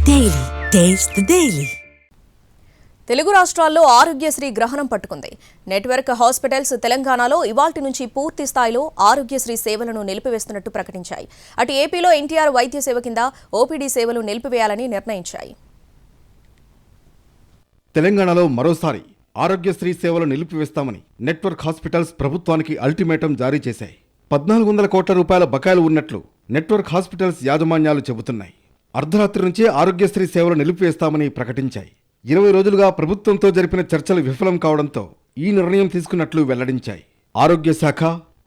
Daily taste the daily. Telugu రాష్ట్రాల్లో ఆరోగ్యశ్రీ గ్రహణం పట్టుకుంది. నెట్వర్క్ హాస్పిటల్స్ తెలంగాణలో ఇవాల్టి నుంచి పూర్తి స్థాయిలో ఆరోగ్యశ్రీ సేవలను నిలిపివేస్తున్నట్టు ప్రకటించాయి. అటు ఏపీలో ఎన్టీఆర్ వైద్య సేవ కింద ఓపీడీ సేవలు నిలిపివేయాలని నిర్ణయించాయి. తెలంగాణలో మరోసారి ఆరోగ్యశ్రీ సేవలు నిలిపివేస్తామని నెట్వర్క్ హాస్పిటల్స్ ప్రభుత్వానికి అల్టిమేటం జారీ చేశాయి. 1400 కోట్ల రూపాయల బకాయిలు ఉన్నట్లు నెట్వర్క్ హాస్పిటల్స్ యాజమాన్యాలు చెబుతున్నాయి. అర్ధరాత్రి నుంచే ఆరోగ్యశ్రీ సేవలు నిలిపివేస్తామని ప్రకటించాయి. 20 రోజులుగా ప్రభుత్వంతో జరిపిన చర్చలు విఫలం కావడంతో ఈ నిర్ణయం తీసుకున్నట్లు వెల్లడించాయి. ఆరోగ్య శాఖ,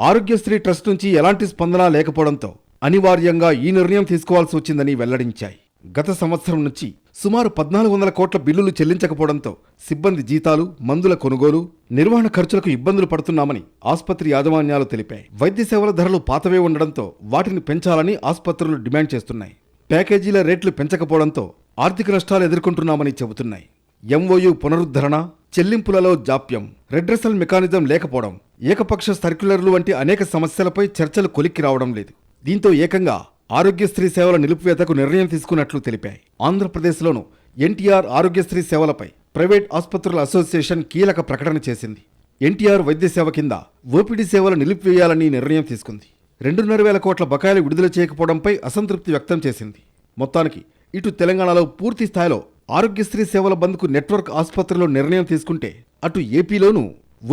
ఆరోగ్యశ్రీ ట్రస్ట్ నుంచి ఎలాంటి స్పందన లేకపోవడంతో అనివార్యంగా ఈ నిర్ణయం తీసుకోవాల్సి వచ్చిందని వెల్లడించాయి. గత సంవత్సరం నుంచి సుమారు 1400 కోట్ల బిల్లులు చెల్లించకపోవడంతో సిబ్బంది జీతాలు, మందుల కొనుగోలు, నిర్వహణ ఖర్చులకు ఇబ్బందులు పడుతున్నామని ఆసుపత్రి యాజమాన్యాలు తెలిపాయి. వైద్య సేవల ధరలు పాతవే ఉండడంతో వాటిని పెంచాలని ఆసుపత్రులు డిమాండ్ చేస్తున్నాయి. ప్యాకేజీల రేట్లు పెంచకపోవడంతో ఆర్థిక నష్టాలు ఎదుర్కొంటున్నామని చెబుతున్నాయి. ఎంఓయూ పునరుద్ధరణ, చెల్లింపులలో జాప్యం, రెడ్రెసల్ మెకానిజం లేకపోవడం, ఏకపక్ష సర్క్యులర్లు వంటి అనేక సమస్యలపై చర్చలు కొలిక్కి రావడం లేదు. దీంతో ఏకంగా ఆరోగ్యశ్రీ సేవల నిలిపివేతకు నిర్ణయం తీసుకున్నట్లు తెలిపాయి. ఆంధ్రప్రదేశ్లోనూ ఎన్టీఆర్ ఆరోగ్యశ్రీ సేవలపై ప్రైవేట్ ఆసుపత్రుల అసోసియేషన్ కీలక ప్రకటన చేసింది. ఎన్టీఆర్ వైద్య సేవ కింద ఓపీడీ సేవలు నిలిపివేయాలని నిర్ణయం తీసుకుంది. 2,500 కోట్ల బకాయిలు విడుదల చేయకపోవడంపై అసంతృప్తి వ్యక్తం చేసింది. మొత్తానికి ఇటు తెలంగాణలో పూర్తి స్థాయిలో ఆరోగ్యశ్రీ సేవల బంద్కు నెట్వర్క్ ఆసుపత్రులు నిర్ణయం తీసుకుంటే, అటు ఏపీలోనూ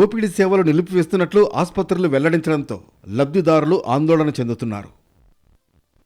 ఓపీడీ సేవలు నిలిపివేస్తున్నట్లు ఆసుపత్రులు వెల్లడించడంతో లబ్ధిదారులు ఆందోళన చెందుతున్నారు.